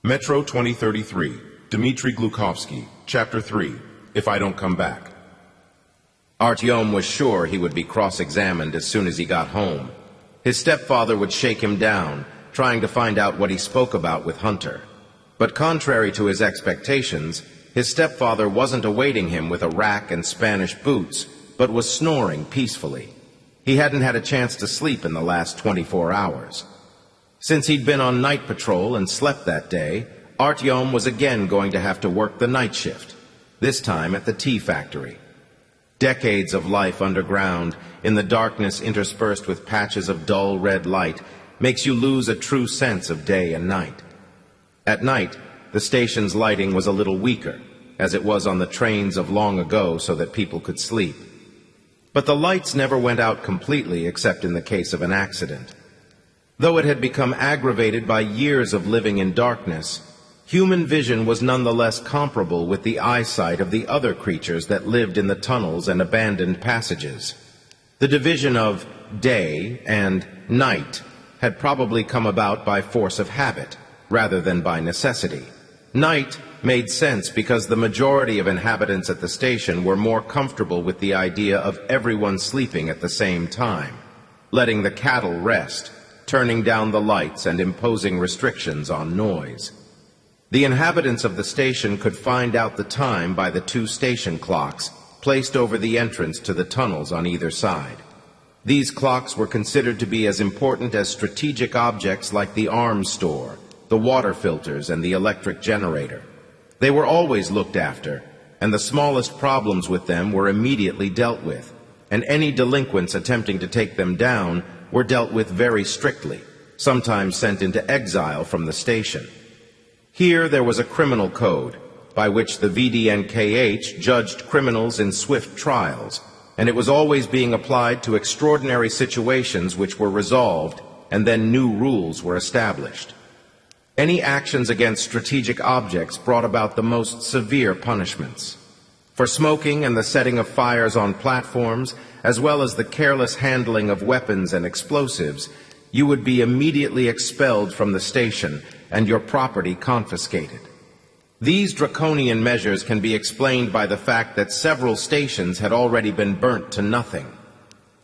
Metro 2033, Dmitry Glukhovsky, Chapter 3, If I Don't Come Back. Artyom was sure he would be cross-examined as soon as he got home. His stepfather would shake him down, trying to find out what he spoke about with Hunter. But contrary to his expectations, his stepfather wasn't awaiting him with a rack and Spanish boots, but was snoring peacefully. He hadn't had a chance to sleep in the last 24 hours. Since he'd been on night patrol and slept that day, Artyom was again going to have to work the night shift, this time at the tea factory. Decades of life underground, in the darkness interspersed with patches of dull red light, makes you lose a true sense of day and night. At night, the station's lighting was a little weaker, as it was on the trains of long ago so that people could sleep. But the lights never went out completely except in the case of an accident. Though it had become aggravated by years of living in darkness, human vision was nonetheless comparable with the eyesight of the other creatures that lived in the tunnels and abandoned passages. The division of day and night had probably come about by force of habit, rather than by necessity. Night made sense because the majority of inhabitants at the station were more comfortable with the idea of everyone sleeping at the same time, letting the cattle rest, turning down the lights and imposing restrictions on noise. The inhabitants of the station could find out the time by the 2 station clocks placed over the entrance to the tunnels on either side. These clocks were considered to be as important as strategic objects like the arms store, the water filters, and the electric generator. They were always looked after, and the smallest problems with them were immediately dealt with, and any delinquents attempting to take them down were dealt with very strictly, sometimes sent into exile from the station. Here there was a criminal code, by which the VDNKH judged criminals in swift trials, and it was always being applied to extraordinary situations which were resolved, and then new rules were established. Any actions against strategic objects brought about the most severe punishments. For smoking and the setting of fires on platforms, as well as the careless handling of weapons and explosives, you would be immediately expelled from the station and your property confiscated. These draconian measures can be explained by the fact that several stations had already been burnt to nothing.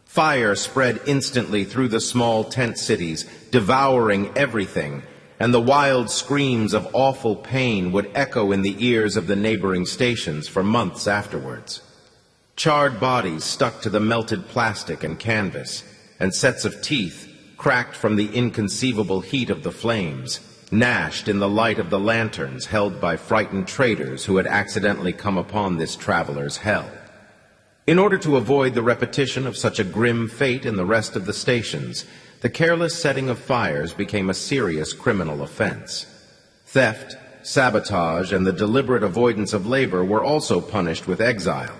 Fire spread instantly through the small tent cities, devouring everything, and the wild screams of awful pain would echo in the ears of the neighboring stations for months afterwards. Charred bodies stuck to the melted plastic and canvas, and sets of teeth, cracked from the inconceivable heat of the flames, gnashed in the light of the lanterns held by frightened traders who had accidentally come upon this traveler's hell. In order to avoid the repetition of such a grim fate in the rest of the stations, the careless setting of fires became a serious criminal offense. Theft, sabotage, and the deliberate avoidance of labor were also punished with exile.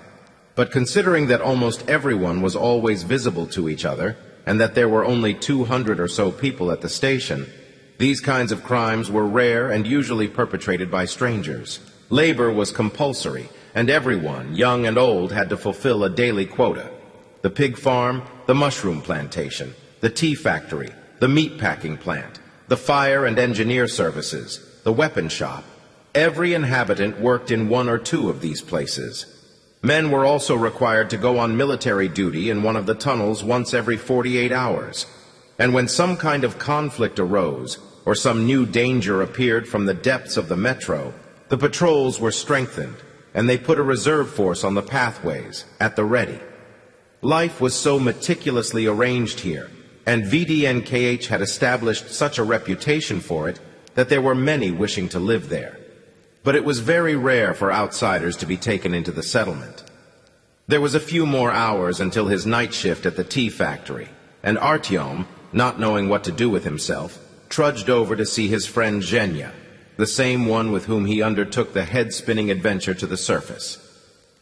But considering that almost everyone was always visible to each other, and that there were only 200 or so people at the station, these kinds of crimes were rare and usually perpetrated by strangers. Labor was compulsory, and everyone, young and old, had to fulfill a daily quota. The pig farm, the mushroom plantation, the tea factory, the meat packing plant, the fire and engineer services, the weapon shop. Every inhabitant worked in one or two of these places. Men were also required to go on military duty in one of the tunnels once every 48 hours. And when some kind of conflict arose, or some new danger appeared from the depths of the metro, the patrols were strengthened, and they put a reserve force on the pathways, at the ready. Life was so meticulously arranged here, and VDNKH had established such a reputation for it, that there were many wishing to live there. But it was very rare for outsiders to be taken into the settlement. There was a few more hours until his night shift at the tea factory, and Artyom, not knowing what to do with himself, trudged over to see his friend Zhenya, the same one with whom he undertook the head-spinning adventure to the surface.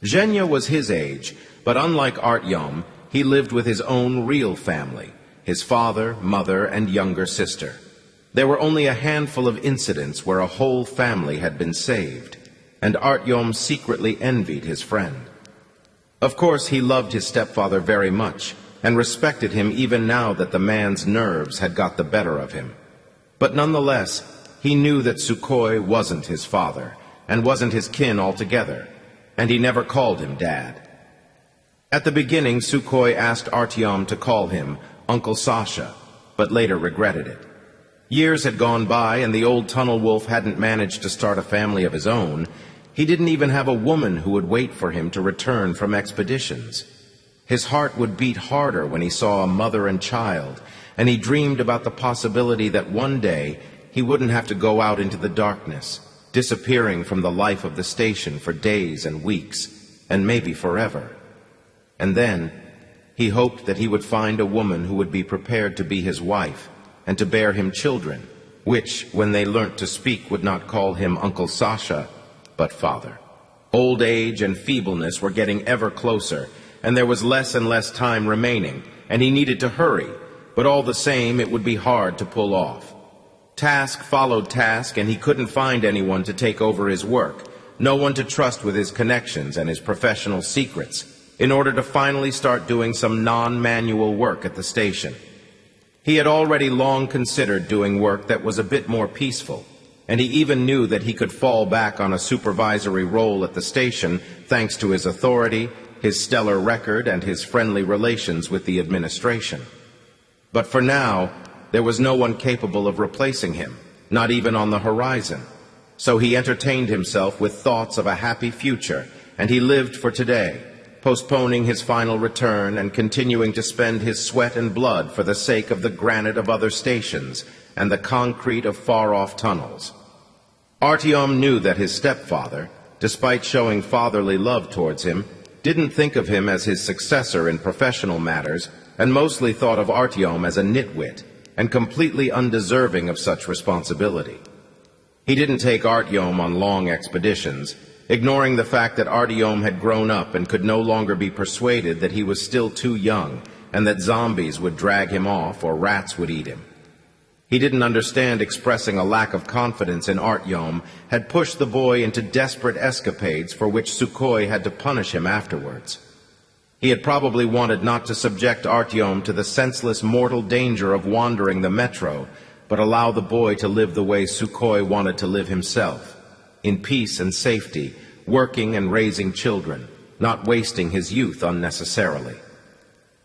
Zhenya was his age, but unlike Artyom, he lived with his own real family, his father, mother, and younger sister. There were only a handful of incidents where a whole family had been saved, and Artyom secretly envied his friend. Of course, he loved his stepfather very much, and respected him even now that the man's nerves had got the better of him. But nonetheless, He knew that Sukhoi wasn't his father, and wasn't his kin altogether, and he never called him Dad. At the beginning, Sukhoi asked Artyom to call him Uncle Sasha, but later regretted it. Years had gone by, and the old tunnel wolf hadn't managed to start a family of his own. He didn't even have a woman who would wait for him to return from expeditions. His heart would beat harder when he saw a mother and child, and he dreamed about the possibility that one day he wouldn't have to go out into the darkness, disappearing from the life of the station for days and weeks, and maybe forever. And then he hoped that he would find a woman who would be prepared to be his wife and to bear him children, which, when they learnt to speak, would not call him Uncle Sasha, but father. Old age and feebleness were getting ever closer, and there was less and less time remaining, and he needed to hurry, but all the same it would be hard to pull off. Task followed task, and he couldn't find anyone to take over his work, no one to trust with his connections and his professional secrets, in order to finally start doing some non-manual work at the station. He had already long considered doing work that was a bit more peaceful, and he even knew that he could fall back on a supervisory role at the station thanks to his authority, his stellar record, and his friendly relations with the administration. But for now, there was no one capable of replacing him, not even on the horizon. So he entertained himself with thoughts of a happy future, and he lived for today, postponing his final return and continuing to spend his sweat and blood for the sake of the granite of other stations and the concrete of far-off tunnels. Artyom knew that his stepfather, despite showing fatherly love towards him, didn't think of him as his successor in professional matters, and mostly thought of Artyom as a nitwit, and completely undeserving of such responsibility. He didn't take Artyom on long expeditions, ignoring the fact that Artyom had grown up and could no longer be persuaded that he was still too young, and that zombies would drag him off or rats would eat him. He didn't understand expressing a lack of confidence in Artyom had pushed the boy into desperate escapades for which Sukhoi had to punish him afterwards. He had probably wanted not to subject Artyom to the senseless mortal danger of wandering the metro, but allow the boy to live the way Sukhoi wanted to live himself, in peace and safety, working and raising children, not wasting his youth unnecessarily.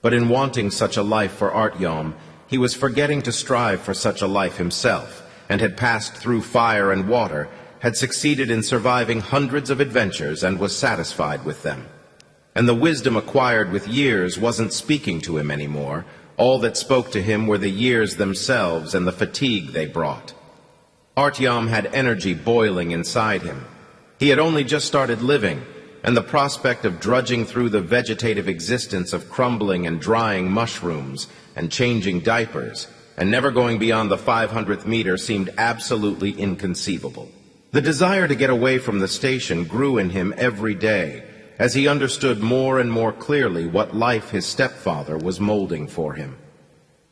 But in wanting such a life for Artyom, he was forgetting to strive for such a life himself, and had passed through fire and water, had succeeded in surviving hundreds of adventures, and was satisfied with them. And the wisdom acquired with years wasn't speaking to him anymore. All that spoke to him were the years themselves and the fatigue they brought. Artyom had energy boiling inside him. He had only just started living, and the prospect of drudging through the vegetative existence of crumbling and drying mushrooms and changing diapers and never going beyond the 500th meter seemed absolutely inconceivable. The desire to get away from the station grew in him every day, as he understood more and more clearly what life his stepfather was molding for him.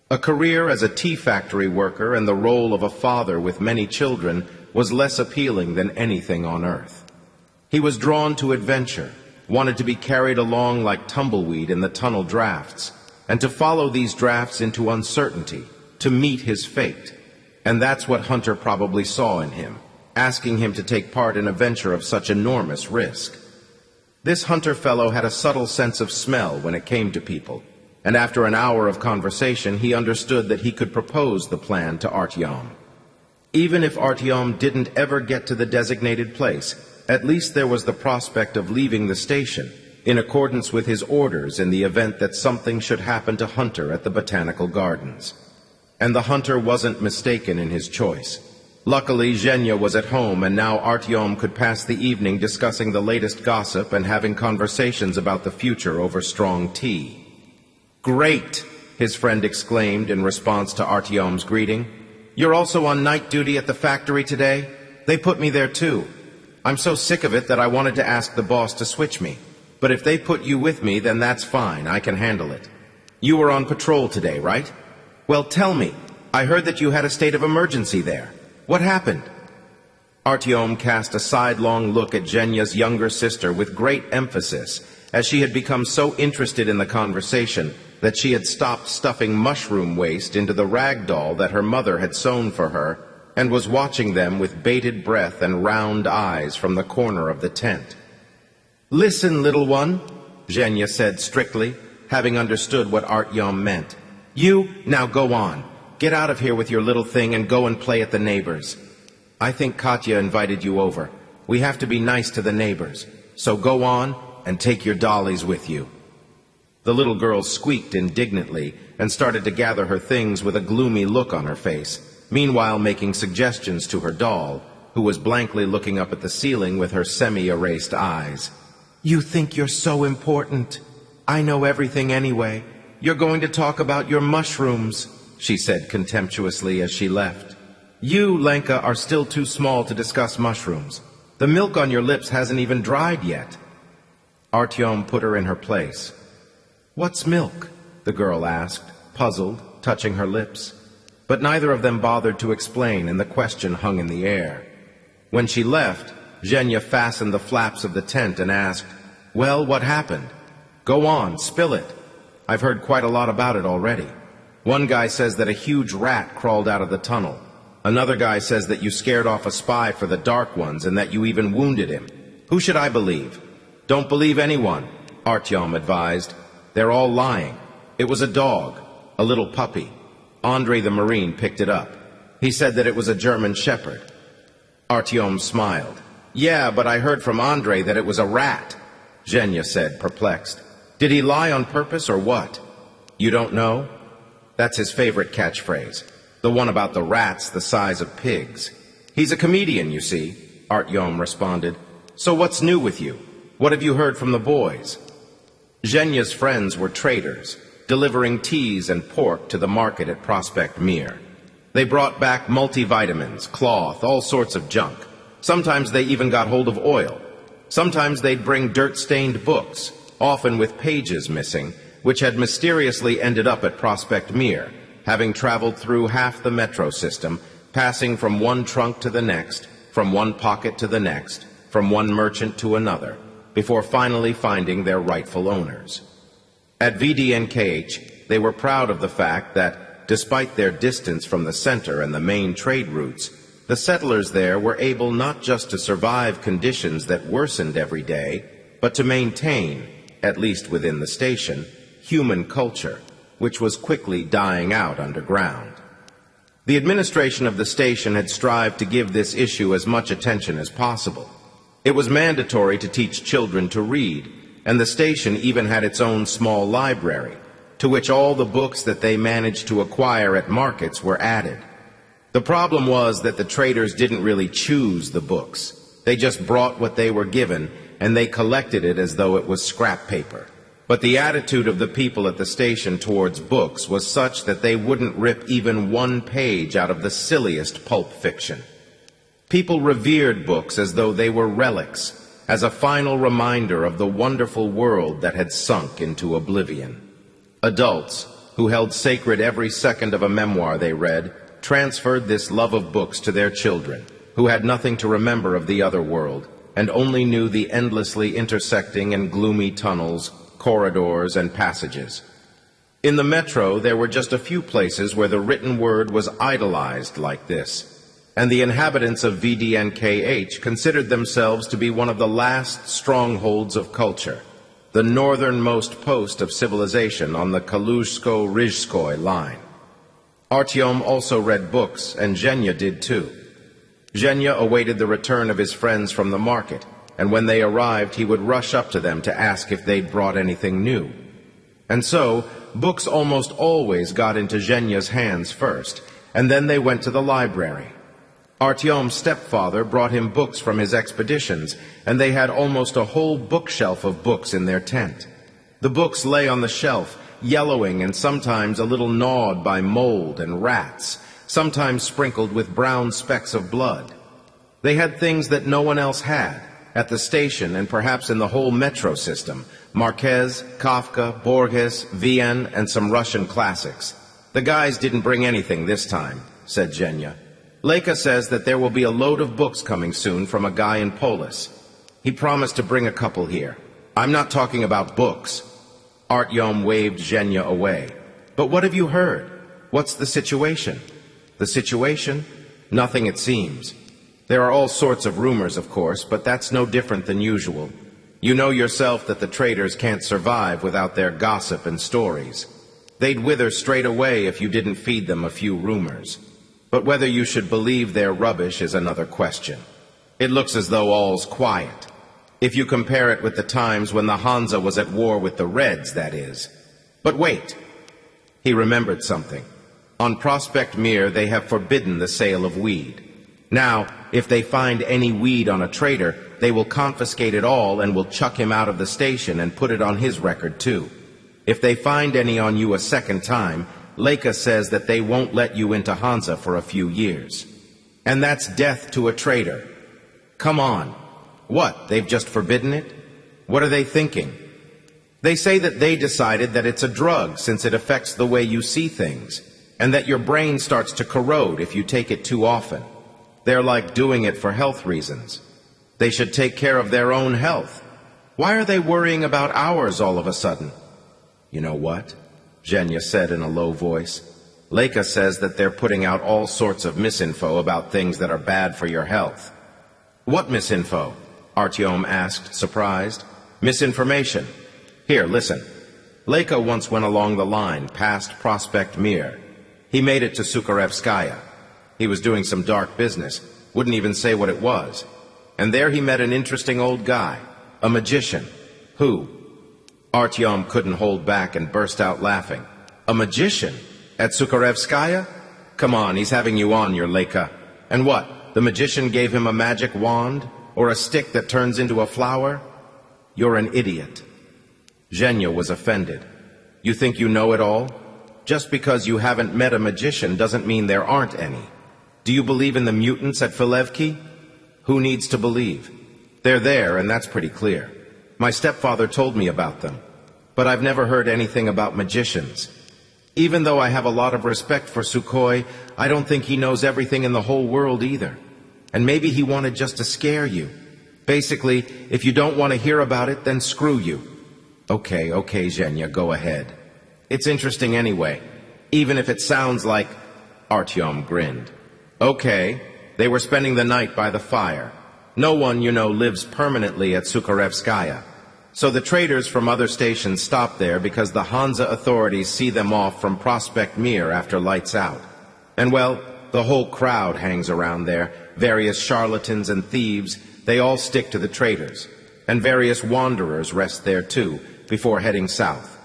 A career as a tea factory worker and the role of a father with many children was less appealing than anything on earth. He was drawn to adventure, wanted to be carried along like tumbleweed in the tunnel drafts, and to follow these drafts into uncertainty, to meet his fate. And that's what Hunter probably saw in him, asking him to take part in a venture of such enormous risk. This Hunter fellow had a subtle sense of smell when it came to people, and after an hour of conversation he understood that he could propose the plan to Artyom. Even if Artyom didn't ever get to the designated place, at least there was the prospect of leaving the station, in accordance with his orders in the event that something should happen to Hunter at the Botanical Gardens. And the Hunter wasn't mistaken in his choice. Luckily, Zhenya was at home, and now Artyom could pass the evening discussing the latest gossip and having conversations about the future over strong tea. "Great!" his friend exclaimed in response to Artyom's greeting. "You're also on night duty at the factory today? They put me there too. I'm so sick of it that I wanted to ask the boss to switch me. But if they put you with me, then that's fine. I can handle it. You were on patrol today, right? Well, tell me. I heard that you had a state of emergency there. What happened?" Artyom cast a sidelong look at Zhenya's younger sister with great emphasis, as she had become so interested in the conversation that she had stopped stuffing mushroom waste into the rag doll that her mother had sewn for her, and was watching them with bated breath and round eyes from the corner of the tent. "Listen, little one," Zhenya said strictly, having understood what Artyom meant. Now go on. Get out of here with your little thing and go and play at the neighbors. I think Katya invited you over. We have to be nice to the neighbors. So go on and take your dollies with you." The little girl squeaked indignantly and started to gather her things with a gloomy look on her face, meanwhile making suggestions to her doll, who was blankly looking up at the ceiling with her semi-erased eyes. "You think you're so important. I know everything anyway. You're going to talk about your mushrooms," she said contemptuously as she left. "You, Lenka, are still too small to discuss mushrooms. The milk on your lips hasn't even dried yet." Artyom put her in her place. "What's milk?" the girl asked, puzzled, touching her lips. But neither of them bothered to explain, and the question hung in the air. When she left, Zhenya fastened the flaps of the tent and asked, "Well, what happened? Go on, spill it. I've heard quite a lot about it already. One guy says that a huge rat crawled out of the tunnel. Another guy says that you scared off a spy for the Dark Ones and that you even wounded him. Who should I believe?" "Don't believe anyone," Artyom advised. "They're all lying. It was a dog, a little puppy. Andrei the Marine picked it up. He said that it was a German shepherd." Artyom smiled. "Yeah, but I heard from Andrei that it was a rat," Zhenya said, perplexed. "Did he lie on purpose or what?" "You don't know?" That's his favorite catchphrase, the one about the rats the size of pigs. "He's a comedian, you see," Artyom responded. "So what's new with you? What have you heard from the boys?" Zhenya's friends were traders, delivering teas and pork to the market at Prospect Mir. They brought back multivitamins, cloth, all sorts of junk. Sometimes they even got hold of oil. Sometimes they'd bring dirt-stained books, often with pages missing, which had mysteriously ended up at Prospect Mir, having traveled through half the metro system, passing from one trunk to the next, from one pocket to the next, from one merchant to another, before finally finding their rightful owners. At VDNKH, they were proud of the fact that, despite their distance from the center and the main trade routes, the settlers there were able not just to survive conditions that worsened every day, but to maintain, at least within the station, human culture, which was quickly dying out underground. The administration of the station had strived to give this issue as much attention as possible. It was mandatory to teach children to read, and the station even had its own small library, to which all the books that they managed to acquire at markets were added. The problem was that the traders didn't really choose the books. They just brought what they were given, and they collected it as though it was scrap paper. But the attitude of the people at the station towards books was such that they wouldn't rip even one page out of the silliest pulp fiction. People revered books as though they were relics, as a final reminder of the wonderful world that had sunk into oblivion. Adults, who held sacred every second of a memoir they read, transferred this love of books to their children, who had nothing to remember of the other world, and only knew the endlessly intersecting and gloomy tunnels, corridors, and passages. In the metro, there were just a few places where the written word was idolized like this, and the inhabitants of VDNKH considered themselves to be one of the last strongholds of culture, the northernmost post of civilization on the Kaluzhsko-Rizhskoy line. Artyom also read books, and Zhenya did too. Zhenya awaited the return of his friends from the market, and when they arrived, he would rush up to them to ask if they'd brought anything new. And so, books almost always got into Zhenya's hands first, and then they went to the library. Artyom's stepfather brought him books from his expeditions, and they had almost a whole bookshelf of books in their tent. The books lay on the shelf, yellowing and sometimes a little gnawed by mold and rats, sometimes sprinkled with brown specks of blood. They had things that no one else had, at the station and perhaps in the whole metro system: Marquez, Kafka, Borges, Vienne, and some Russian classics. "The guys didn't bring anything this time," said Zhenya. "Leka says that there will be a load of books coming soon from a guy in Polis. He promised to bring a couple here. I'm not talking about books." Artyom waved Zhenya away. "But what have you heard? What's the situation?" "The situation? Nothing, it seems. There are all sorts of rumors, of course, but that's no different than usual. You know yourself that the traders can't survive without their gossip and stories. They'd wither straight away if you didn't feed them a few rumors. But whether you should believe their rubbish is another question. It looks as though all's quiet. If you compare it with the times when the Hansa was at war with the Reds, that is. But wait! He remembered something. On Prospect Mere, they have forbidden the sale of weed. Now, if they find any weed on a trader, they will confiscate it all and will chuck him out of the station and put it on his record, too. If they find any on you a second time, Leica says that they won't let you into Hansa for a few years. And that's death to a trader. Come on. What, they've just forbidden it? What are they thinking? They say that they decided that it's a drug since it affects the way you see things, and that your brain starts to corrode if you take it too often. They're like doing it for health reasons. They should take care of their own health. Why are they worrying about ours all of a sudden? You know what? Zhenya said in a low voice. Leica says that they're putting out all sorts of misinfo about things that are bad for your health. What misinfo? Artyom asked, surprised. Misinformation. Here, listen. Leica once went along the line, past Prospect Mere. He made it to Sukharevskaya. He was doing some dark business, wouldn't even say what it was. And there he met an interesting old guy, a magician. Who? Artyom couldn't hold back and burst out laughing. A magician? At Sukharevskaya? Come on, he's having you on, your Leica. And what, the magician gave him a magic wand? Or a stick that turns into a flower? You're an idiot. Zhenya was offended. You think you know it all? Just because you haven't met a magician doesn't mean there aren't any. Do you believe in the mutants at Filevki? Who needs to believe? They're there, and that's pretty clear. My stepfather told me about them. But I've never heard anything about magicians. Even though I have a lot of respect for Sukhoi, I don't think he knows everything in the whole world either. And maybe he wanted just to scare you. Basically, if you don't want to hear about it, then screw you. Okay, Zhenya, go ahead. It's interesting anyway, even if it sounds like... Artyom grinned. Okay, they were spending the night by the fire. No one, you know, lives permanently at Sukharevskaya. So the traders from other stations stop there because the Hansa authorities see them off from Prospect Mere after lights out. And well, the whole crowd hangs around there. Various charlatans and thieves, they all stick to the traders. And various wanderers rest there too, before heading south.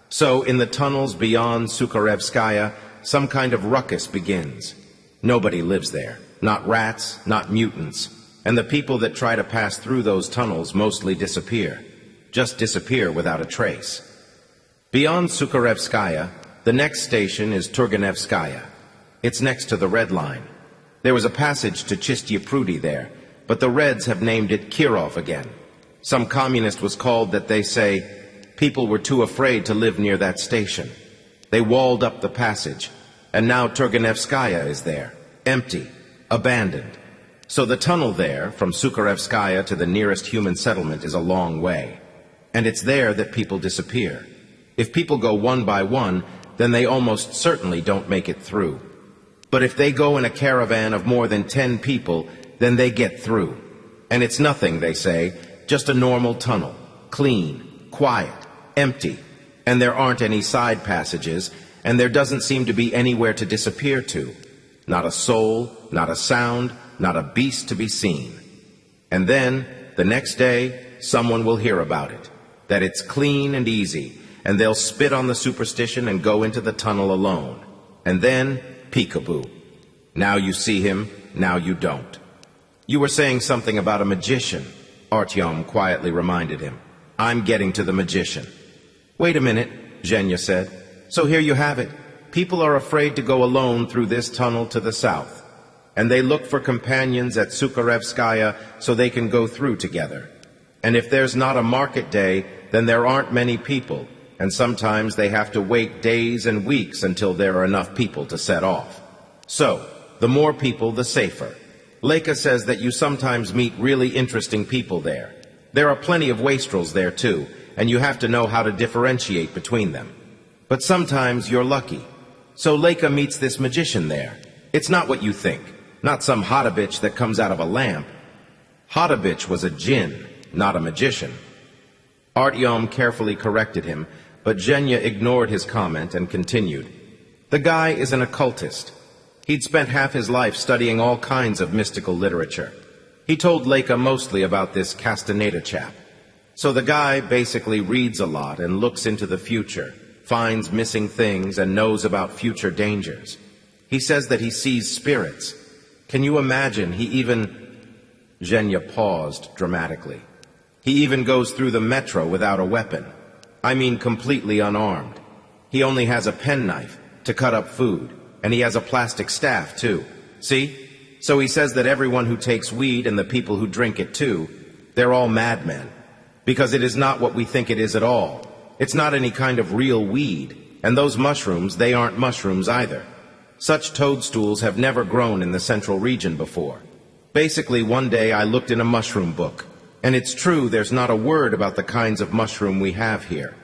So in the tunnels beyond Sukharevskaya, some kind of ruckus begins. Nobody lives there. Not rats, not mutants. And the people that try to pass through those tunnels mostly disappear. Just disappear without a trace. Beyond Sukharevskaya, the next station is Turgenevskaya. It's next to the Red Line. There was a passage to Chistye Prudy there, but the Reds have named it Kirov again. Some communist was called that they say people were too afraid to live near that station. They walled up the passage, and now Turgenevskaya is there, empty, abandoned. So the tunnel there, from Sukharevskaya to the nearest human settlement, is a long way. And it's there that people disappear. If people go one by one, then they almost certainly don't make it through. But if they go in a caravan of more than 10 people, then they get through. And it's nothing, they say, just a normal tunnel, clean, quiet, empty. And there aren't any side passages, and there doesn't seem to be anywhere to disappear to. Not a soul, not a sound, not a beast to be seen. And then, the next day, someone will hear about it, that it's clean and easy, and they'll spit on the superstition and go into the tunnel alone. And then, peekaboo. Now you see him, now you don't. You were saying something about a magician, Artyom quietly reminded him. I'm getting to the magician. Wait a minute, Zhenya said. So here you have it. People are afraid to go alone through this tunnel to the south. And they look for companions at Sukharevskaya so they can go through together. And if there's not a market day, then there aren't many people, and sometimes they have to wait days and weeks until there are enough people to set off. So, the more people, the safer. Leica says that you sometimes meet really interesting people there. There are plenty of wastrels there too, and you have to know how to differentiate between them. But sometimes you're lucky. So Leica meets this magician there. It's not what you think. not some hottabitch that comes out of a lamp. Hottabitch was a djinn, not a magician. Artyom carefully corrected him, but Zhenya ignored his comment and continued. The guy is an occultist. He'd spent half his life studying all kinds of mystical literature. He told Leica mostly about this Castaneda chap. So the guy basically reads a lot and looks into the future, finds missing things and knows about future dangers. He says that he sees spirits. Can you imagine he even... Zhenya paused dramatically. He even goes through the metro without a weapon. I mean completely unarmed. He only has a penknife to cut up food, and he has a plastic staff too. See? So he says that everyone who takes weed and the people who drink it too, they're all madmen. Because it is not what we think it is at all. It's not any kind of real weed, and those mushrooms, they aren't mushrooms either. Such toadstools have never grown in the central region before. Basically, one day I looked in a mushroom book, and it's true there's not a word about the kinds of mushroom we have here.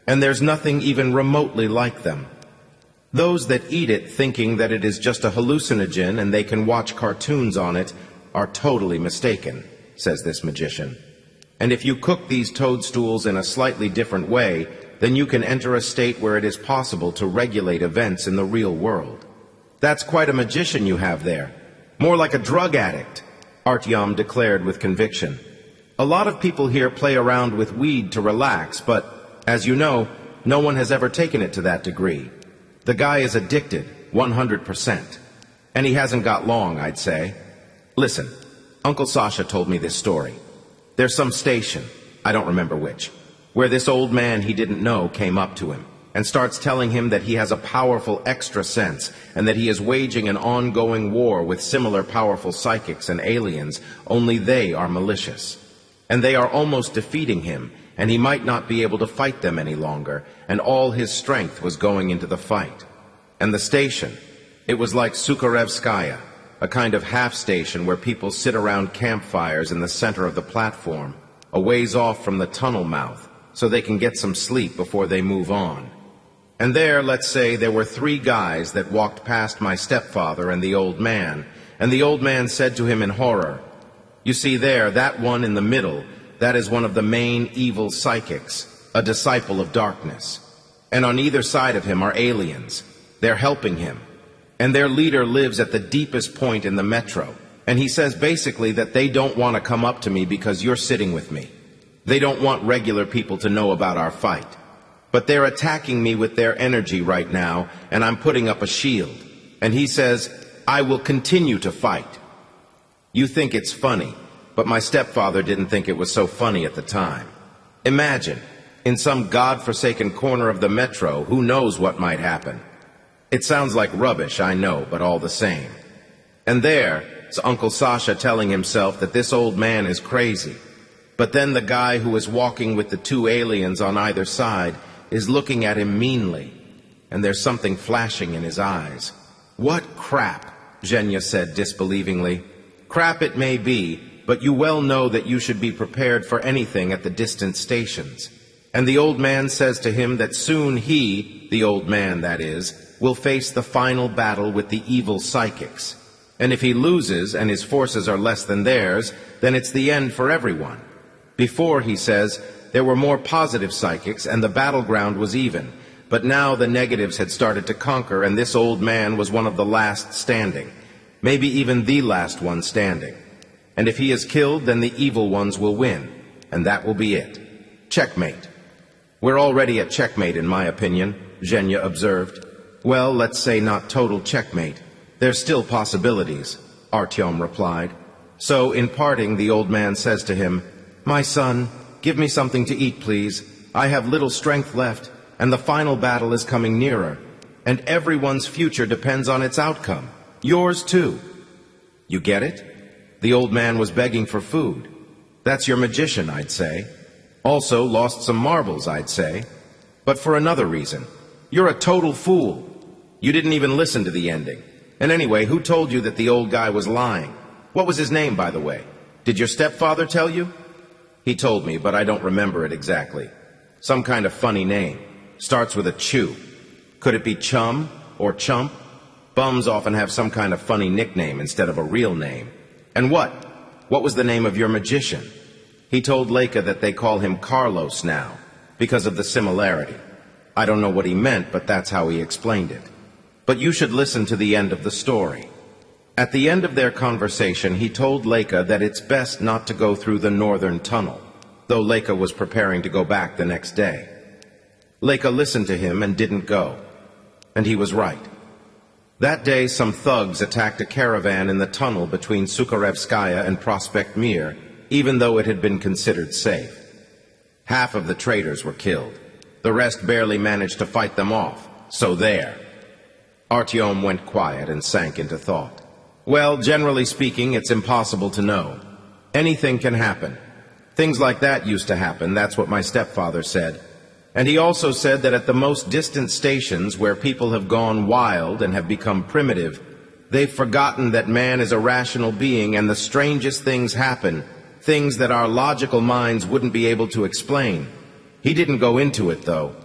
And there's nothing even remotely like them. Those that eat it thinking that it is just a hallucinogen and they can watch cartoons on it are totally mistaken, says this magician. And if you cook these toadstools in a slightly different way, then you can enter a state where it is possible to regulate events in the real world. That's quite a magician you have there. More like a drug addict, Artyom declared with conviction. A lot of people here play around with weed to relax, but, as you know, no one has ever taken it to that degree. The guy is addicted, 100%. And he hasn't got long, I'd say. Listen, Uncle Sasha told me this story. There's some station, I don't remember which, where this old man he didn't know came up to him and starts telling him that he has a powerful extra sense and that he is waging an ongoing war with similar powerful psychics and aliens, only they are malicious. And they are almost defeating him, and he might not be able to fight them any longer, and all his strength was going into the fight. And the station, it was like Sukharevskaya, a kind of half-station where people sit around campfires in the center of the platform, a ways off from the tunnel mouth, so they can get some sleep before they move on. And there, let's say, there were 3 guys that walked past my stepfather and the old man said to him in horror, "You see there, that one in the middle, that is one of the main evil psychics, a disciple of darkness. And on either side of him are aliens. They're helping him. And their leader lives at the deepest point in the metro. And he says basically that they don't want to come up to me because you're sitting with me. They don't want regular people to know about our fight. But they're attacking me with their energy right now, and I'm putting up a shield. And he says, I will continue to fight." You think it's funny, but my stepfather didn't think it was so funny at the time. Imagine, in some godforsaken corner of the metro, who knows what might happen. It sounds like rubbish, I know, but all the same. And there's Uncle Sasha telling himself that this old man is crazy. But then the guy who is walking with the 2 aliens on either side is looking at him meanly, and there's something flashing in his eyes. "What crap," Zhenya said disbelievingly. "Crap it may be, but you well know that you should be prepared for anything at the distant stations." And the old man says to him that soon he, the old man that is, will face the final battle with the evil psychics. And if he loses and his forces are less than theirs, then it's the end for everyone. Before, he says, there were more positive psychics and the battleground was even, but now the negatives had started to conquer and this old man was one of the last standing, maybe even the last one standing. And if he is killed, then the evil ones will win, and that will be it. Checkmate. "We're already at checkmate, in my opinion," Zhenya observed. "Well, let's say not total checkmate. There's still possibilities," Artyom replied. So, in parting, the old man says to him, "My son, give me something to eat, please. I have little strength left, and the final battle is coming nearer, and everyone's future depends on its outcome. Yours, too." You get it? The old man was begging for food. That's your magician, I'd say. Also lost some marbles, I'd say. But for another reason. You're a total fool. You didn't even listen to the ending. And anyway, who told you that the old guy was lying? What was his name, by the way? Did your stepfather tell you? He told me, but I don't remember it exactly. Some kind of funny name. Starts with a chew. Could it be Chum or Chump? Bums often have some kind of funny nickname instead of a real name. And what? What was the name of your magician? He told Leica that they call him Carlos now, because of the similarity. I don't know what he meant, but that's how he explained it. But you should listen to the end of the story. At the end of their conversation, he told Leica that it's best not to go through the northern tunnel, though Leica was preparing to go back the next day. Leica listened to him and didn't go. And he was right. That day, some thugs attacked a caravan in the tunnel between Sukharevskaya and Prospect Mir, even though it had been considered safe. Half of the traitors were killed. The rest barely managed to fight them off. So there. Artyom went quiet and sank into thought. Well, generally speaking, it's impossible to know. Anything can happen. Things like that used to happen, that's what my stepfather said. And he also said that at the most distant stations where people have gone wild and have become primitive, they've forgotten that man is a rational being and the strangest things happen, things that our logical minds wouldn't be able to explain. He didn't go into it, though.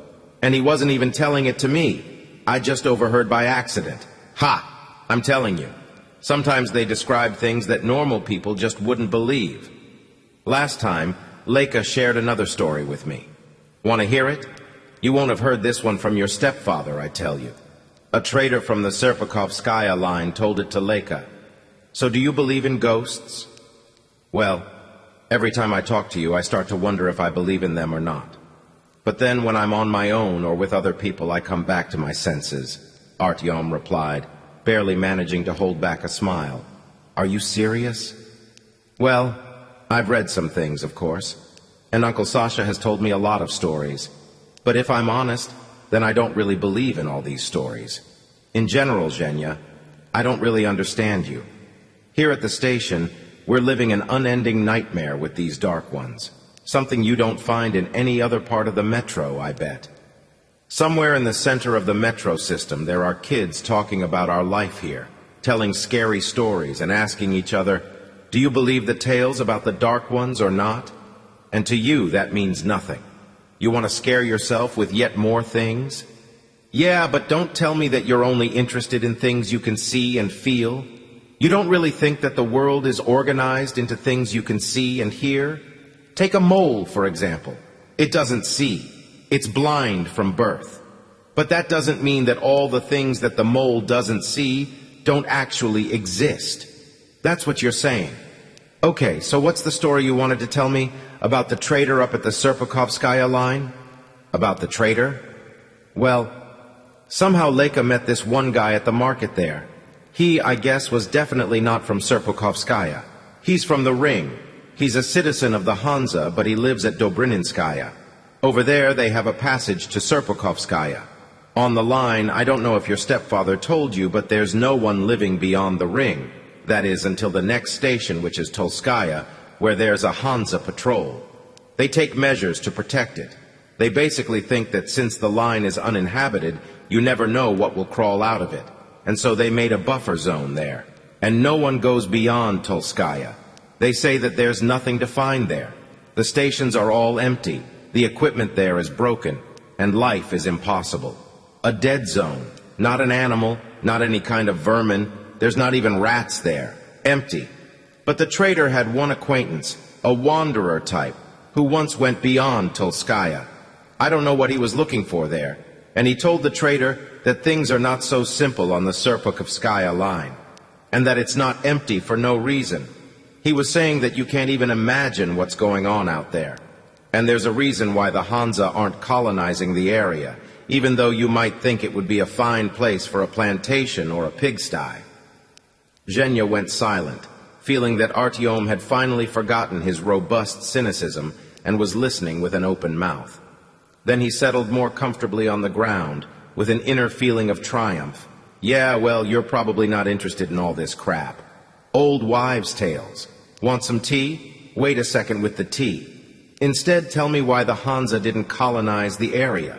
And he wasn't even telling it to me. I just overheard by accident. Ha! I'm telling you. Sometimes they describe things that normal people just wouldn't believe. Last time, Leica shared another story with me. Want to hear it? You won't have heard this one from your stepfather, I tell you. A traitor from the Serpukovskaya line told it to Leica. So do you believe in ghosts? Well, every time I talk to you, I start to wonder if I believe in them or not. But then when I'm on my own or with other people, I come back to my senses, Artyom replied, barely managing to hold back a smile. Are you serious? Well, I've read some things, of course. And Uncle Sasha has told me a lot of stories. But if I'm honest, then I don't really believe in all these stories. In general, Zhenya, I don't really understand you. Here at the station, we're living an unending nightmare with these dark ones. Something you don't find in any other part of the metro, I bet. Somewhere in the center of the metro system, there are kids talking about our life here, telling scary stories and asking each other, do you believe the tales about the dark ones or not? And to you, that means nothing. You want to scare yourself with yet more things? Yeah, but don't tell me that you're only interested in things you can see and feel. You don't really think that the world is organized into things you can see and hear? Take a mole, for example. It doesn't see. It's blind from birth. But that doesn't mean that all the things that the mole doesn't see don't actually exist. That's what you're saying. Okay, so what's the story you wanted to tell me about the traitor up at the Serpukovskaya line? About the traitor? Well, somehow Leica met this one guy at the market there. He, I guess, was definitely not from Serpukovskaya. He's from the Ring. He's a citizen of the Hansa, but he lives at Dobryninskaya. Over there, they have a passage to Serpukovskaya. On the line, I don't know if your stepfather told you, but there's no one living beyond the Ring. That is, until the next station, which is Tolskaya, where there's a Hansa patrol. They take measures to protect it. They basically think that since the line is uninhabited, you never know what will crawl out of it. And so they made a buffer zone there. And no one goes beyond Tolskaya. They say that there's nothing to find there. The stations are all empty. The equipment there is broken. And life is impossible. A dead zone. Not an animal, not any kind of vermin. There's not even rats there. Empty. But the traitor had one acquaintance, a wanderer type, who once went beyond Tolskaya. I don't know what he was looking for there. And he told the traitor that things are not so simple on the Serpukovskaya line. And that it's not empty for no reason. He was saying that you can't even imagine what's going on out there. And there's a reason why the Hansa aren't colonizing the area, even though you might think it would be a fine place for a plantation or a pigsty. Zhenya went silent, feeling that Artyom had finally forgotten his robust cynicism and was listening with an open mouth. Then he settled more comfortably on the ground, with an inner feeling of triumph. Yeah, well, you're probably not interested in all this crap. Old wives' tales. Want some tea? Wait a second with the tea. Instead, tell me why the Hansa didn't colonize the area.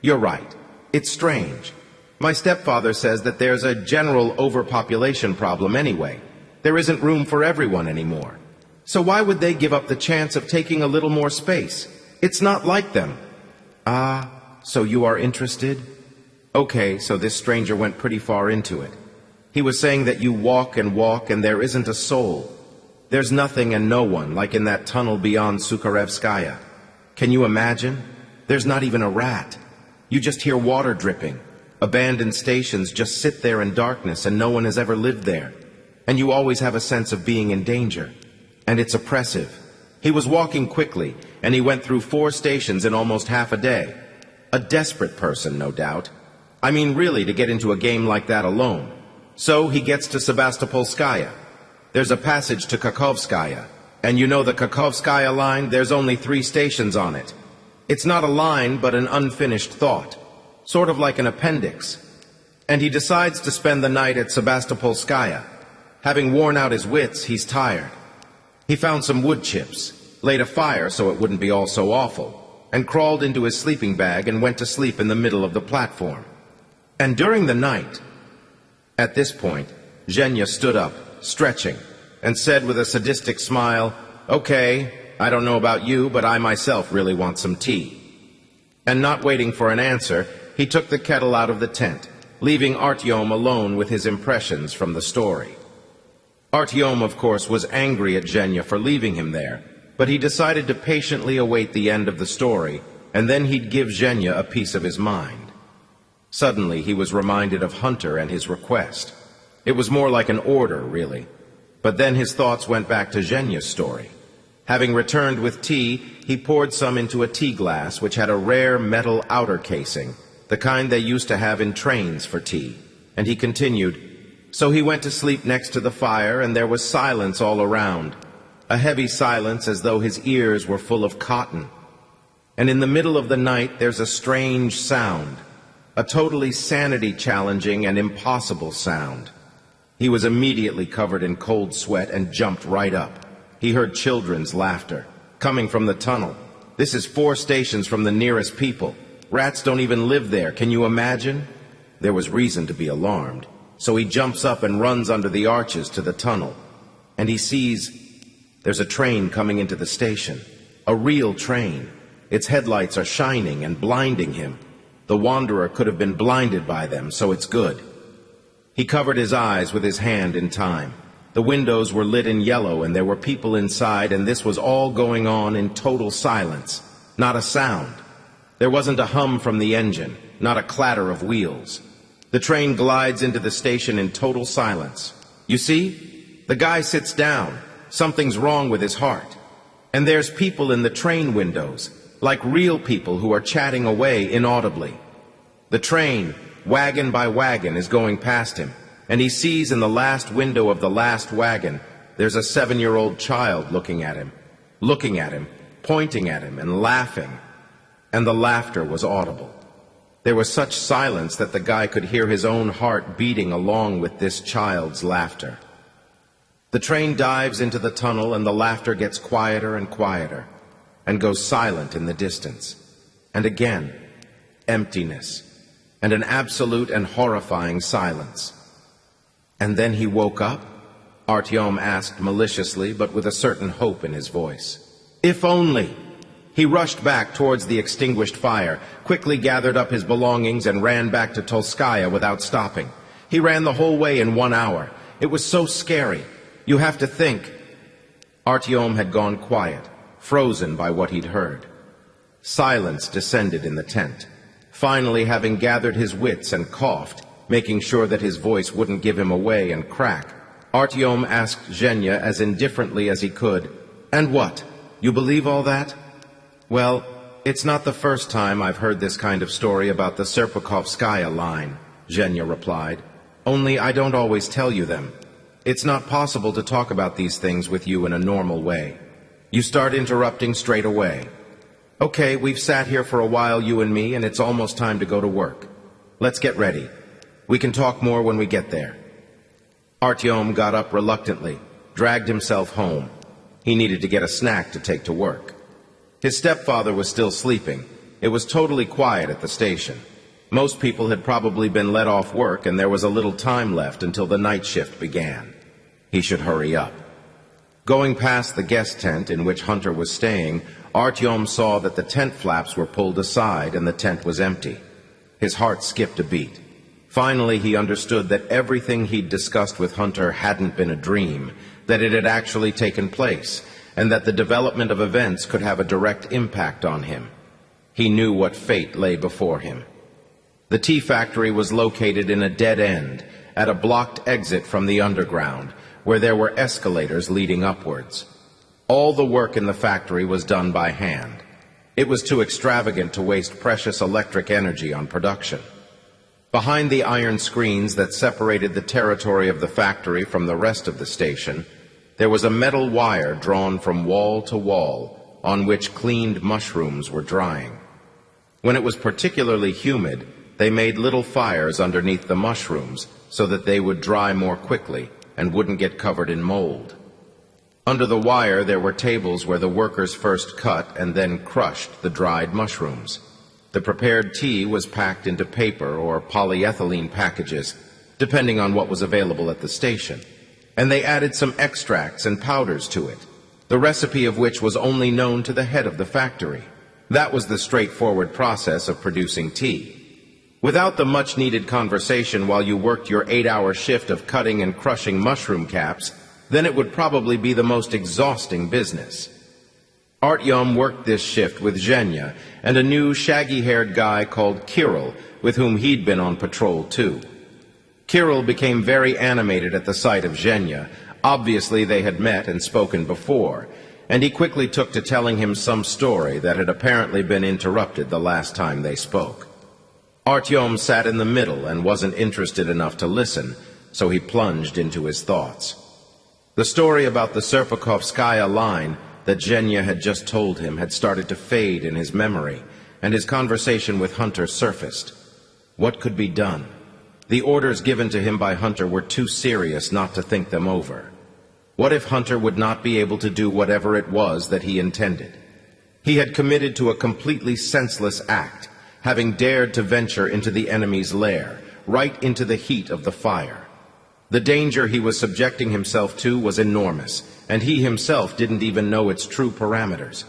You're right. It's strange. My stepfather says that there's a general overpopulation problem anyway. There isn't room for everyone anymore. So why would they give up the chance of taking a little more space? It's not like them. Ah, so you are interested? Okay, so this stranger went pretty far into it. He was saying that you walk and there isn't a soul. There's nothing and no one, like in that tunnel beyond Sukharevskaya. Can you imagine? There's not even a rat. You just hear water dripping. Abandoned stations just sit there in darkness and no one has ever lived there. And you always have a sense of being in danger. And it's oppressive. He was walking quickly, and he went through 4 stations in almost half a day. A desperate person, no doubt. I mean, really, to get into a game like that alone. So he gets to Sebastopolskaya. There's a passage to Kakhovskaya. And you know the Kakhovskaya line? There's only 3 stations on it. It's not a line, but an unfinished thought. Sort of like an appendix. And he decides to spend the night at Sebastopolskaya. Having worn out his wits, he's tired. He found some wood chips, laid a fire so it wouldn't be all so awful, and crawled into his sleeping bag and went to sleep in the middle of the platform. And during the night, at this point, Zhenya stood up, stretching, and said with a sadistic smile, "Okay, I don't know about you, but I myself really want some tea." And not waiting for an answer, he took the kettle out of the tent, leaving Artyom alone with his impressions from the story. Artyom, of course, was angry at Zhenya for leaving him there, but he decided to patiently await the end of the story, and then he'd give Zhenya a piece of his mind. Suddenly, he was reminded of Hunter and his request. It was more like an order, really. But then his thoughts went back to Zhenya's story. Having returned with tea, he poured some into a tea glass which had a rare metal outer casing, the kind they used to have in trains for tea, and he continued, "So he went to sleep next to the fire, and there was silence all around, a heavy silence as though his ears were full of cotton. And in the middle of the night there's a strange sound, a totally sanity-challenging and impossible sound. He was immediately covered in cold sweat and jumped right up. He heard children's laughter, coming from the tunnel. This is 4 stations from the nearest people. Rats don't even live there, can you imagine?" There was reason to be alarmed. So he jumps up and runs under the arches to the tunnel. And he sees there's a train coming into the station. A real train. Its headlights are shining and blinding him. The wanderer could have been blinded by them, so it's good. He covered his eyes with his hand in time. The windows were lit in yellow and there were people inside, and this was all going on in total silence. Not a sound. There wasn't a hum from the engine, not a clatter of wheels. The train glides into the station in total silence. You see? The guy sits down. Something's wrong with his heart. And there's people in the train windows, like real people who are chatting away inaudibly. The train, wagon by wagon, is going past him, and he sees in the last window of the last wagon, there's a 7-year-old child looking at him, pointing at him, and laughing. And the laughter was audible. There was such silence that the guy could hear his own heart beating along with this child's laughter. The train dives into the tunnel and the laughter gets quieter and quieter and goes silent in the distance. And again, emptiness and an absolute and horrifying silence. And then he woke up? Artyom asked maliciously, but with a certain hope in his voice. If only! He rushed back towards the extinguished fire, quickly gathered up his belongings, and ran back to Tolskaya without stopping. He ran the whole way in 1 hour. It was so scary. You have to think. Artyom had gone quiet, frozen by what he'd heard. Silence descended in the tent. Finally, having gathered his wits and coughed, making sure that his voice wouldn't give him away and crack, Artyom asked Zhenya as indifferently as he could, "And what? You believe all that?" "Well, it's not the first time I've heard this kind of story about the Serpukovskaya line," Zhenya replied. "Only I don't always tell you them. It's not possible to talk about these things with you in a normal way. You start interrupting straight away. Okay, we've sat here for a while, you and me, and it's almost time to go to work. Let's get ready. We can talk more when we get there." Artyom got up reluctantly, dragged himself home. He needed to get a snack to take to work. His stepfather was still sleeping. It was totally quiet at the station. Most people had probably been let off work, and there was a little time left until the night shift began. He should hurry up. Going past the guest tent in which Hunter was staying, Artyom saw that the tent flaps were pulled aside and the tent was empty. His heart skipped a beat. Finally, he understood that everything he'd discussed with Hunter hadn't been a dream, that it had actually taken place, and that the development of events could have a direct impact on him. He knew what fate lay before him. The tea factory was located in a dead end, at a blocked exit from the underground, where there were escalators leading upwards. All the work in the factory was done by hand. It was too extravagant to waste precious electric energy on production. Behind the iron screens that separated the territory of the factory from the rest of the station, there was a metal wire drawn from wall to wall, on which cleaned mushrooms were drying. When it was particularly humid, they made little fires underneath the mushrooms so that they would dry more quickly and wouldn't get covered in mold. Under the wire there were tables where the workers first cut and then crushed the dried mushrooms. The prepared tea was packed into paper or polyethylene packages, depending on what was available at the station, and they added some extracts and powders to it, the recipe of which was only known to the head of the factory. That was the straightforward process of producing tea. Without the much-needed conversation while you worked your 8-hour shift of cutting and crushing mushroom caps, then it would probably be the most exhausting business. Artyom worked this shift with Zhenya and a new shaggy-haired guy called Kirill, with whom he'd been on patrol too. Kirill became very animated at the sight of Zhenya. Obviously they had met and spoken before, and he quickly took to telling him some story that had apparently been interrupted the last time they spoke. Artyom sat in the middle and wasn't interested enough to listen, so he plunged into his thoughts. The story about the Serpukhovskaya line that Zhenya had just told him had started to fade in his memory, and his conversation with Hunter surfaced. What could be done? The orders given to him by Hunter were too serious not to think them over. What if Hunter would not be able to do whatever it was that he intended? He had committed to a completely senseless act, having dared to venture into the enemy's lair, right into the heat of the fire. The danger he was subjecting himself to was enormous, and he himself didn't even know its true parameters.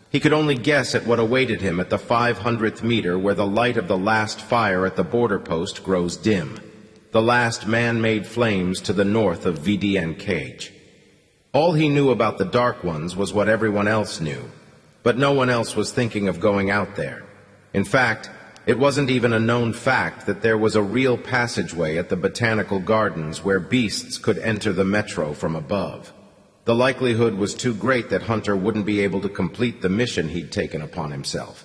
He could only guess at what awaited him at the 500th meter where the light of the last fire at the border post grows dim, the last man-made flames to the north of VDN. All he knew about the Dark Ones was what everyone else knew, but no one else was thinking of going out there. In fact, it wasn't even a known fact that there was a real passageway at the botanical gardens where beasts could enter the metro from above. The likelihood was too great that Hunter wouldn't be able to complete the mission he'd taken upon himself.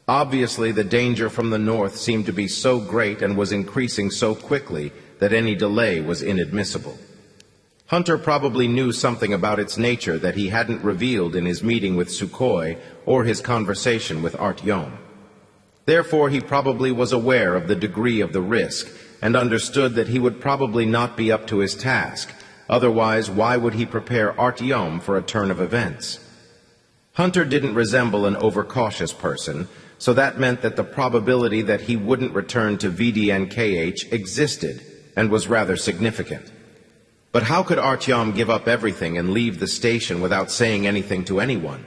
Obviously, the danger from the north seemed to be so great and was increasing so quickly that any delay was inadmissible. Hunter probably knew something about its nature that he hadn't revealed in his meeting with Sukhoi or his conversation with Artyom. Therefore, he probably was aware of the degree of the risk and understood that he would probably not be up to his task. Otherwise, why would he prepare Artyom for a turn of events? Hunter didn't resemble an overcautious person, so that meant that the probability that he wouldn't return to VDNKH existed and was rather significant. But how could Artyom give up everything and leave the station without saying anything to anyone?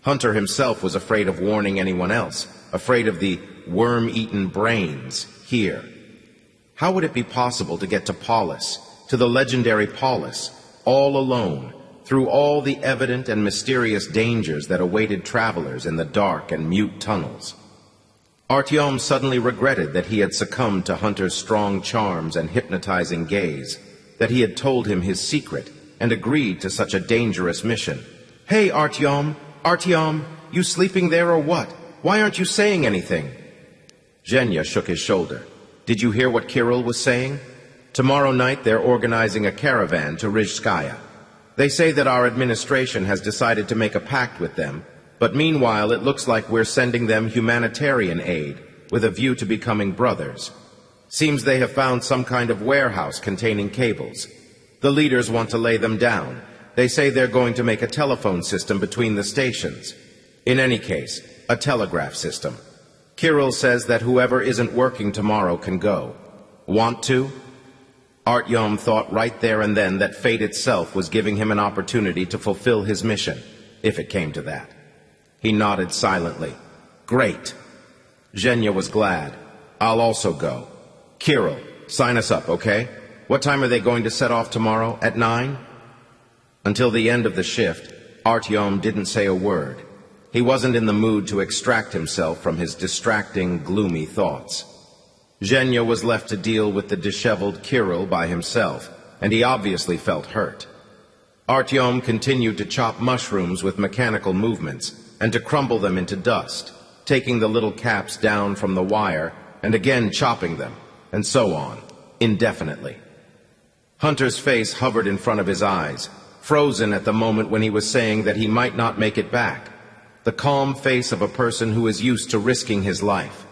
Hunter himself was afraid of warning anyone else, afraid of the worm-eaten brains here. How would it be possible to get to Paulus, to the legendary Paulus, all alone, through all the evident and mysterious dangers that awaited travelers in the dark and mute tunnels? Artyom suddenly regretted that he had succumbed to Hunter's strong charms and hypnotizing gaze, that he had told him his secret and agreed to such a dangerous mission. "Hey, Artyom! Artyom! You sleeping there or what? Why aren't you saying anything?" Zhenya shook his shoulder. "Did you hear what Kirill was saying? Tomorrow night they're organizing a caravan to Rizhskaya. They say that our administration has decided to make a pact with them, but meanwhile it looks like we're sending them humanitarian aid with a view to becoming brothers. Seems they have found some kind of warehouse containing cables. The leaders want to lay them down. They say they're going to make a telephone system between the stations. In any case, a telegraph system. Kirill says that whoever isn't working tomorrow can go. Want to?" Artyom thought right there and then that fate itself was giving him an opportunity to fulfill his mission, if it came to that. He nodded silently. "Great." Zhenya was glad. "I'll also go. Kirill, sign us up, okay? What time are they going to set off tomorrow? At 9? Until the end of the shift, Artyom didn't say a word. He wasn't in the mood to extract himself from his distracting, gloomy thoughts. Zhenya was left to deal with the disheveled Kirill by himself, and he obviously felt hurt. Artyom continued to chop mushrooms with mechanical movements and to crumble them into dust, taking the little caps down from the wire and again chopping them, and so on, indefinitely. Hunter's face hovered in front of his eyes, frozen at the moment when he was saying that he might not make it back, the calm face of a person who is used to risking his life,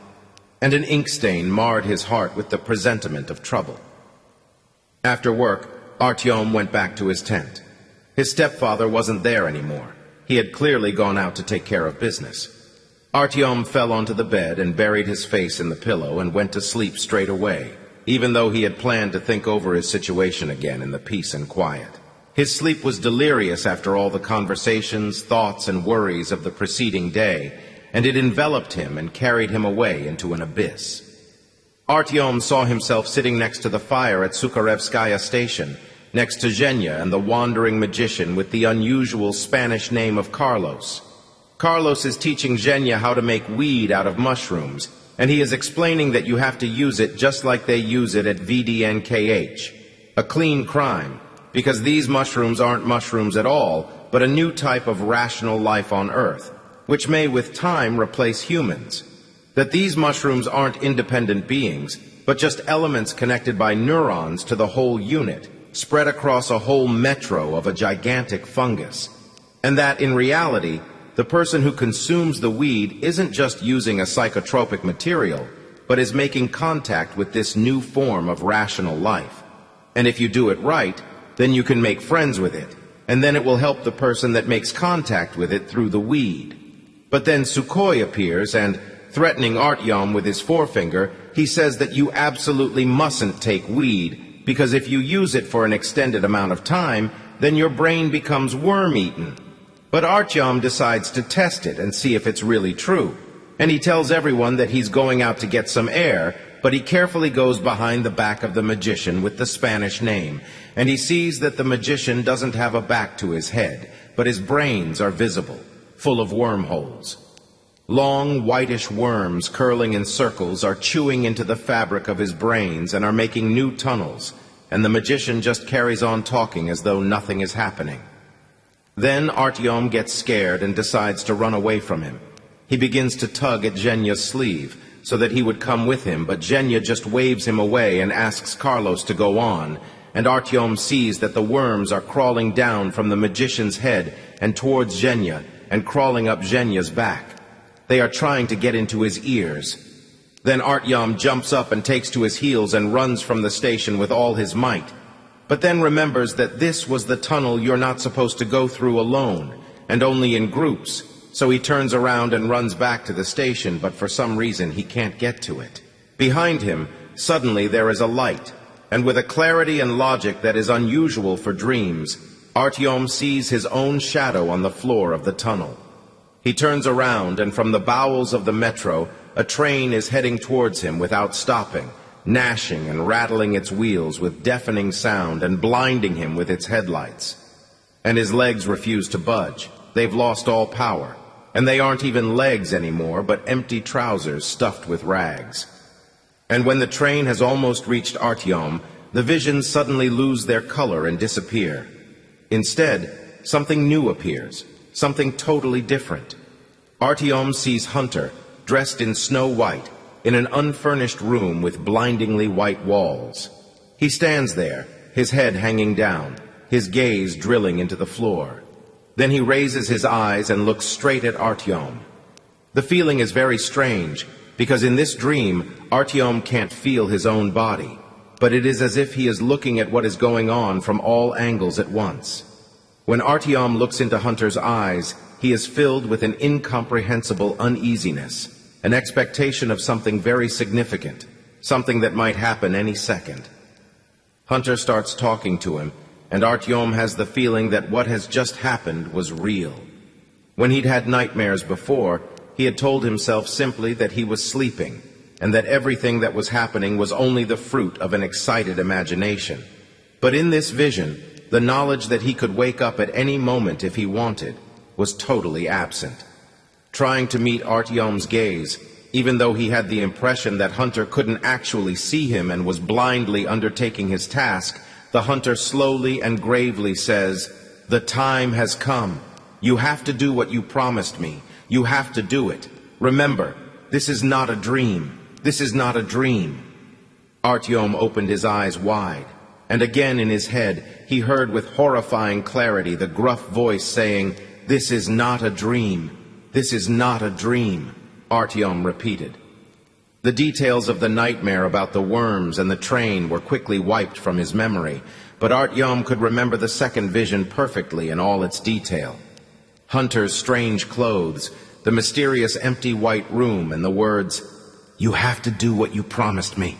and an ink stain marred his heart with the presentiment of trouble. After work, Artyom went back to his tent. His stepfather wasn't there anymore. He had clearly gone out to take care of business. Artyom fell onto the bed and buried his face in the pillow and went to sleep straight away, even though he had planned to think over his situation again in the peace and quiet. His sleep was delirious after all the conversations, thoughts, and worries of the preceding day, and it enveloped him and carried him away into an abyss. Artyom saw himself sitting next to the fire at Sukharevskaya station, next to Zhenya and the wandering magician with the unusual Spanish name of Carlos. Carlos is teaching Zhenya how to make weed out of mushrooms, and he is explaining that you have to use it just like they use it at VDNKH, a clean crime, because these mushrooms aren't mushrooms at all, but a new type of rational life on Earth, which may with time replace humans. That these mushrooms aren't independent beings, but just elements connected by neurons to the whole unit, spread across a whole metro of a gigantic fungus. And that in reality, the person who consumes the weed isn't just using a psychotropic material, but is making contact with this new form of rational life. And if you do it right, then you can make friends with it, and then it will help the person that makes contact with it through the weed. But then Sukhoi appears and, threatening Artyom with his forefinger, he says that you absolutely mustn't take weed, because if you use it for an extended amount of time, then your brain becomes worm-eaten. But Artyom decides to test it and see if it's really true, and he tells everyone that he's going out to get some air, but he carefully goes behind the back of the magician with the Spanish name, and he sees that the magician doesn't have a back to his head, but his brains are visible, full of wormholes. Long, whitish worms curling in circles are chewing into the fabric of his brains and are making new tunnels, and the magician just carries on talking as though nothing is happening. Then Artyom gets scared and decides to run away from him. He begins to tug at Zhenya's sleeve, so that he would come with him, but Zhenya just waves him away and asks Carlos to go on, and Artyom sees that the worms are crawling down from the magician's head and towards Zhenya, and crawling up Zhenya's back. They are trying to get into his ears. Then Artyom jumps up and takes to his heels and runs from the station with all his might, but then remembers that this was the tunnel you're not supposed to go through alone, and only in groups. So he turns around and runs back to the station, but for some reason he can't get to it. Behind him, suddenly there is a light, and with a clarity and logic that is unusual for dreams, Artyom sees his own shadow on the floor of the tunnel. He turns around, and from the bowels of the metro, a train is heading towards him without stopping, gnashing and rattling its wheels with deafening sound and blinding him with its headlights. And his legs refuse to budge. They've lost all power. And they aren't even legs anymore, but empty trousers stuffed with rags. And when the train has almost reached Artyom, the visions suddenly lose their color and disappear. Instead, something new appears, something totally different. Artyom sees Hunter, dressed in snow white, in an unfurnished room with blindingly white walls. He stands there, his head hanging down, his gaze drilling into the floor. Then he raises his eyes and looks straight at Artyom. The feeling is very strange, because in this dream, Artyom can't feel his own body, but it is as if he is looking at what is going on from all angles at once. When Artyom looks into Hunter's eyes, he is filled with an incomprehensible uneasiness, an expectation of something very significant, something that might happen any second. Hunter starts talking to him, and Artyom has the feeling that what has just happened was real. When he'd had nightmares before, he had told himself simply that he was sleeping, and that everything that was happening was only the fruit of an excited imagination. But in this vision, the knowledge that he could wake up at any moment if he wanted was totally absent. Trying to meet Artyom's gaze, even though he had the impression that Hunter couldn't actually see him and was blindly undertaking his task, the Hunter slowly and gravely says, "The time has come. You have to do what you promised me. You have to do it. Remember, this is not a dream. This is not a dream." Artyom opened his eyes wide, and again in his head he heard with horrifying clarity the gruff voice saying, "This is not a dream. This is not a dream." Artyom repeated. The details of the nightmare about the worms and the train were quickly wiped from his memory, but Artyom could remember the second vision perfectly in all its detail. Hunter's strange clothes, the mysterious empty white room, and the words, "You have to do what you promised me."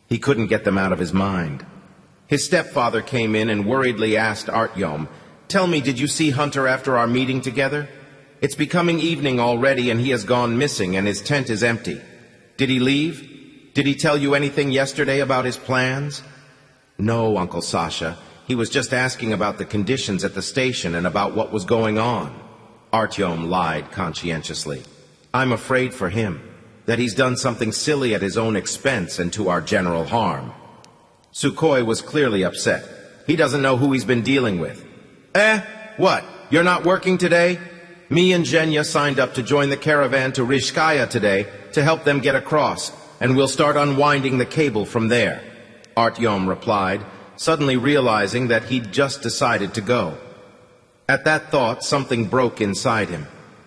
He couldn't get them out of his mind. His stepfather came in and worriedly asked Artyom, "Tell me, did you see Hunter after our meeting together? It's becoming evening already and he has gone missing and his tent is empty. Did he leave? Did he tell you anything yesterday about his plans?" "No, Uncle Sasha. He was just asking about the conditions at the station and about what was going on." Artyom lied conscientiously. "I'm afraid for him, that he's done something silly at his own expense and to our general harm." Sukhoi was clearly upset. He doesn't know who he's been dealing with. What? You're not working today? Me and Zhenya signed up to join the caravan to Rizhskaya today to help them get across, and we'll start unwinding the cable from there, Artyom replied, suddenly realizing that he'd just decided to go. At that thought, something broke inside him.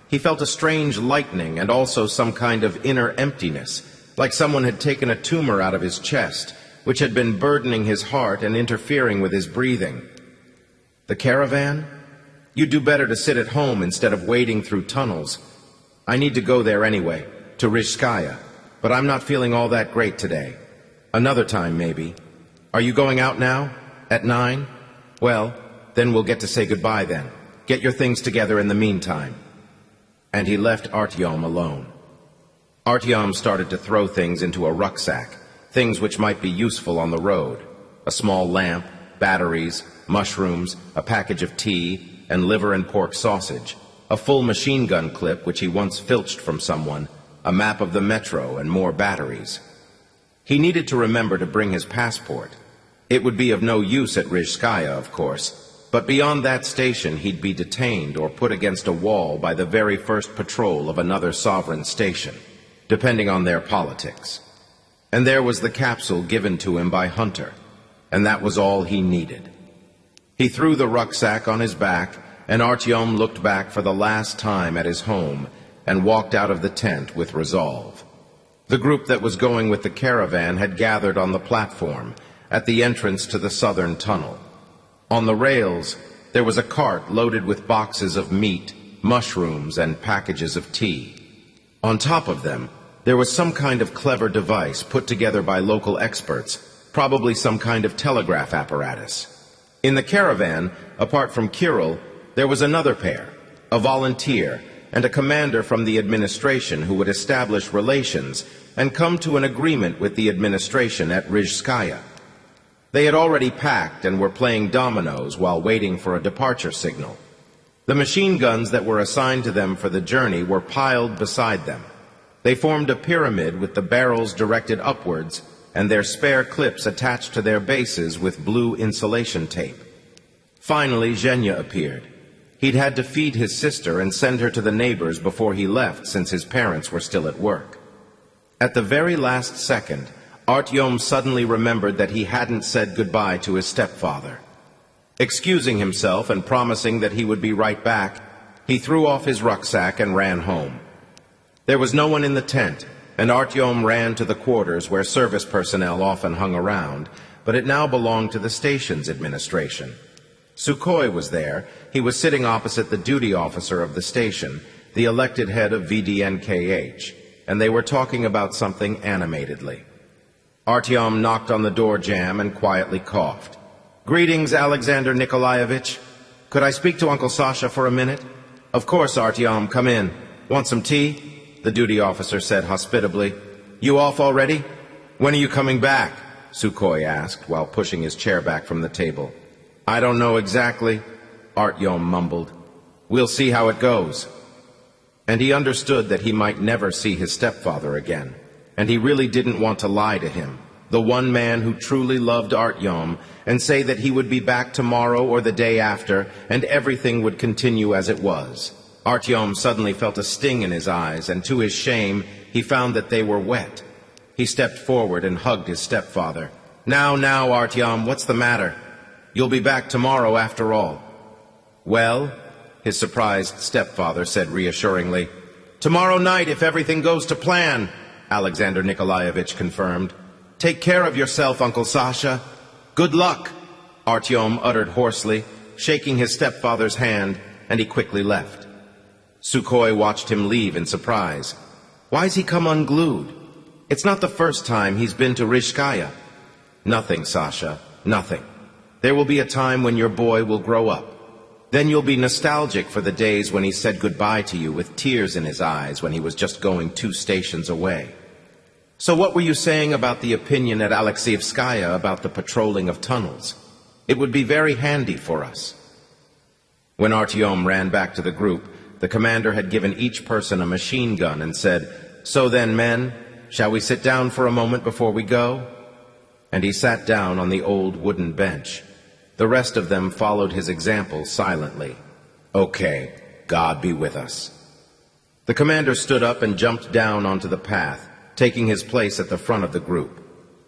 He felt a strange lightening and also some kind of inner emptiness, like someone had taken a tumor out of his chest, which had been burdening his heart and interfering with his breathing. The caravan? You'd do better to sit at home instead of wading through tunnels. I need to go there anyway, to Rizhskaya, but I'm not feeling all that great today. Another time, maybe. Are you going out now? At 9? Well, then we'll get to say goodbye then. Get your things together in the meantime. And he left Artyom alone. Artyom started to throw things into a rucksack, things which might be useful on the road. A small lamp, batteries, mushrooms, a package of tea, and liver and pork sausage, a full machine gun clip which he once filched from someone, a map of the metro, and more batteries. He needed to remember to bring his passport. It would be of no use at Rizhskaya, of course, but beyond that station he'd be detained or put against a wall by the very first patrol of another sovereign station, depending on their politics. And there was the capsule given to him by Hunter, and that was all he needed. He threw the rucksack on his back, and Artyom looked back for the last time at his home and walked out of the tent with resolve. The group that was going with the caravan had gathered on the platform at the entrance to the southern tunnel. On the rails, there was a cart loaded with boxes of meat, mushrooms, and packages of tea. On top of them, there was some kind of clever device put together by local experts, probably some kind of telegraph apparatus. In the caravan, apart from Kirill, there was another pair, a volunteer and a commander from the administration who would establish relations and come to an agreement with the administration at Rizhskaya. They had already packed and were playing dominoes while waiting for a departure signal. The machine guns that were assigned to them for the journey were piled beside them. They formed a pyramid with the barrels directed upwards and their spare clips attached to their bases with blue insulation tape. Finally, Zhenya appeared. He'd had to feed his sister and send her to the neighbors before he left, since his parents were still at work. At the very last second, Artyom suddenly remembered that he hadn't said goodbye to his stepfather. Excusing himself and promising that he would be right back, he threw off his rucksack and ran home. There was no one in the tent, and Artyom ran to the quarters where service personnel often hung around, but it now belonged to the station's administration. Sukhoi was there. He was sitting opposite the duty officer of the station, the elected head of VDNKH, and they were talking about something animatedly. Artyom knocked on the door jamb and quietly coughed. "Greetings, Alexander Nikolaevich. Could I speak to Uncle Sasha for a minute?" "Of course, Artyom, come in. Want some tea?" the duty officer said hospitably. You off already? When are you coming back? Sukhoi asked while pushing his chair back from the table. I don't know exactly, Artyom mumbled. We'll see how it goes. And he understood that he might never see his stepfather again, and he really didn't want to lie to him, the one man who truly loved Artyom, and say that he would be back tomorrow or the day after, and everything would continue as it was. Artyom suddenly felt a sting in his eyes, and to his shame, he found that they were wet. He stepped forward and hugged his stepfather. Now, Artyom, what's the matter? You'll be back tomorrow after all. Well, his surprised stepfather said reassuringly. Tomorrow night, if everything goes to plan, Alexander Nikolaevich confirmed. Take care of yourself, Uncle Sasha. Good luck, Artyom uttered hoarsely, shaking his stepfather's hand, and he quickly left. Sukhoi watched him leave in surprise. Why's he come unglued? It's not the first time he's been to Rizhskaya. Nothing, Sasha, nothing. There will be a time when your boy will grow up. Then you'll be nostalgic for the days when he said goodbye to you with tears in his eyes when he was just going 2 stations away. So what were you saying about the opinion at Alexievskaya about the patrolling of tunnels? It would be very handy for us. When Artyom ran back to the group, the commander had given each person a machine gun and said, So then, men, shall we sit down for a moment before we go? And he sat down on the old wooden bench. The rest of them followed his example silently. Okay, God be with us. The commander stood up and jumped down onto the path, taking his place at the front of the group.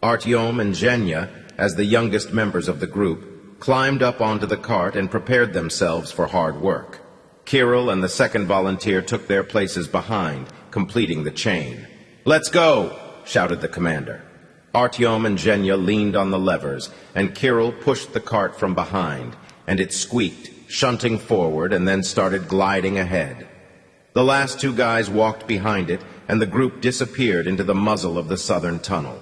Artyom and Zhenya, as the youngest members of the group, climbed up onto the cart and prepared themselves for hard work. Kirill and the second volunteer took their places behind, completing the chain. Let's go, shouted the commander. Artyom and Zhenya leaned on the levers, and Kirill pushed the cart from behind, and it squeaked, shunting forward, and then started gliding ahead. The last 2 guys walked behind it, and the group disappeared into the muzzle of the southern tunnel.